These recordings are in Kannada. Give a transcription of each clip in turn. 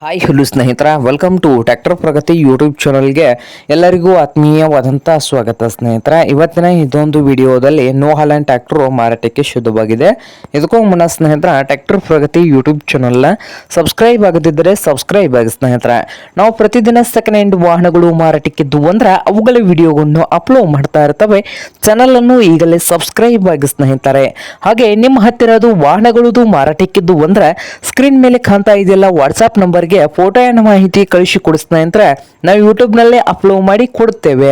ಹಾಯ್ ಹಲೋ ಸ್ನೇಹಿತರ, welcome to tractor Pragati YouTube ಚಾನಲ್ಗೆ ಎಲ್ಲರಿಗೂ ಆತ್ಮೀಯವಾದಂಥ ಸ್ವಾಗತ ಸ್ನೇಹಿತರ. ಇವತ್ತಿನ ಇದೊಂದು ವಿಡಿಯೋದಲ್ಲಿ ನ್ಯೂ ಹಾಲೆಂಡ್ ಟ್ರ್ಯಾಕ್ಟರ್ ಮಾರಾಟಕ್ಕೆ ಶುದ್ಧವಾಗಿದೆ. ಇದಕ್ಕೂ ಮುನ್ನ ಸ್ನೇಹಿತರ, ಟ್ರ್ಯಾಕ್ಟರ್ ಪ್ರಗತಿ ಯೂಟ್ಯೂಬ್ ಚಾನಲ್ನ ಸಬ್ಸ್ಕ್ರೈಬ್ ಆಗದಿದ್ದರೆ ಸಬ್ಸ್ಕ್ರೈಬ್ ಆಗಿ ಸ್ನೇಹಿತರ. ನಾವು ಪ್ರತಿದಿನ ಸೆಕೆಂಡ್ ಹ್ಯಾಂಡ್ ವಾಹನಗಳು ಮಾರಾಟಕ್ಕಿದ್ದು ಅಂದ್ರೆ ಅವುಗಳ ವಿಡಿಯೋಗಳನ್ನು ಅಪ್ಲೋಡ್ ಮಾಡ್ತಾ ಇರ್ತವೆ. ಚಾನಲನ್ನು ಈಗಲೇ ಸಬ್ಸ್ಕ್ರೈಬ್ ಆಗಿ ಸ್ನೇಹಿತರೆ. ಹಾಗೆ ನಿಮ್ಮ ಹತ್ತಿರದು ವಾಹನಗಳದು ಮಾರಾಟಕ್ಕಿದ್ದು ಅಂದ್ರೆ ಸ್ಕ್ರೀನ್ ಮೇಲೆ ಕಾಣ್ತಾ ಇದೆಯಲ್ಲ ವಾಟ್ಸ್ಆಪ್ ನಂಬರ್ ಫೋಟೋ ಏನ ಮಾಹಿತಿ ಕಳಿಸಿಕೊಡಿ ಸ್ನೇಹಿತರೆ, ನಾವು ಯೂಟ್ಯೂಬ್ ನಲ್ಲೇ ಅಪ್ಲೋಡ್ ಮಾಡಿ ಕೊಡ್ತೇವೆ.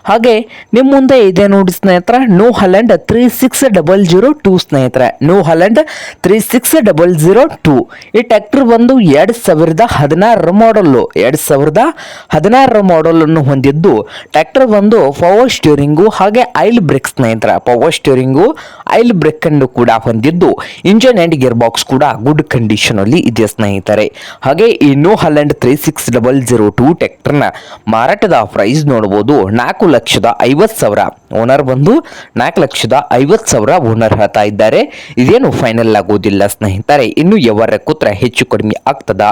ಹಾಗೆ ನಿಮ್ಮ ಮುಂದೆ ಇದೆ ನೋಡಿ ಸ್ನೇಹಿತರೆ, ನ್ಯೂ ಹಾಲೆಂಡ್ 3600 ಸ್ನೇಹಿತರೆ, ನ್ಯೂ ಹಾಲೆಂಡ್ 3600 ಈ ಟ್ರ್ಯಾಕ್ಟರ್ ಬಂದು 2016 ಮಾಡಲ್, 2016 ಮಾಡಲ್ ಅನ್ನು ಹೊಂದಿದ್ದು ಟ್ರ್ಯಾಕ್ಟರ್ ಬಂದು ಪವರ್ ಸ್ಟೀರಿಂಗು ಹಾಗೆ ಆಯಿಲ್ ಬ್ರೇಕ್ ಸ್ನೇಹಿತರೆ, ಪವರ್ ಸ್ಟೀರಿಂಗು ಆಯಿಲ್ ಬ್ರೇಕ್ ಅನ್ನು ಕೂಡ ಹೊಂದಿದ್ದು ಇಂಜಿನ್ ಅಂಡ್ ಗೇರ್ ಬಾಕ್ಸ್ ಕೂಡ ಗುಡ್ ಕಂಡೀಷನ್ ಅಲ್ಲಿ ಇದೆ ಸ್ನೇಹಿತರೆ. ಹಾಗೆ ಈ ನ್ಯೂ ಹಾಲೆಂಡ್ 3600 ಟ್ರ್ಯಾಕ್ಟರ್ನ ಮಾರಾಟದ ಪ್ರೈಸ್ ನೋಡಬಹುದು 4,50,000. ಓನರ್ ಬಂದು 4,50,000 ಓನರ್ ಹೇಳ್ತಾ ಇದ್ದಾರೆ. ಇದೇನು ಫೈನಲ್ ಆಗೋದಿಲ್ಲ ಸ್ನೇಹಿತರೆ, ಇನ್ನು ಯಾವಾರ ಕೂತ್ರೆ ಹೆಚ್ಚು ಕಡಿಮೆ ಆಗ್ತದ.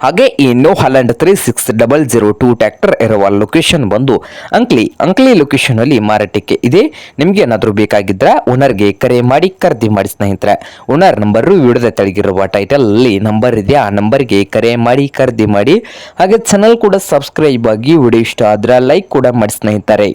ಹಾಗೆ ಈ ನ್ಯೂ ಹಾಲೆಂಡ್ 3600 ಟ್ರ್ಯಾಕ್ಟರ್ ಇರುವ ಲೊಕೇಶನ್ ಬಂದು ಅಂಕ್ಲಿ ಲೊಕೇಶನ್ ಅಲ್ಲಿ ಮಾರಾಟಕ್ಕೆ ಇದೆ. ನಿಮ್ಗೆ ಏನಾದರೂ ಬೇಕಾಗಿದ್ರೆ ಓನರ್ಗೆ ಕರೆ ಮಾಡಿ ಖರೀದಿ ಮಾಡಿ ಸ್ನೇಹಿತರೆ. ಓನರ್ ನಂಬರ್ ವಿಡಿಯೋದ ತೆಳಗಿರುವ ಟೈಟಲ್ ಅಲ್ಲಿ ನಂಬರ್ ಇದೆ, ಆ ನಂಬರ್ಗೆ ಕರೆ ಮಾಡಿ ಖರೀದಿ ಮಾಡಿ. ಹಾಗೆ ಚಾನಲ್ ಕೂಡ ಸಬ್ಸ್ಕ್ರೈಬ್ ಆಗಿ. ವಿಡಿಯೋ ಇಷ್ಟ ಆದ್ರೆ ಲೈಕ್ ಕೂಡ ಮಾಡಿ ಸ್ನೇಹಿತರೆ.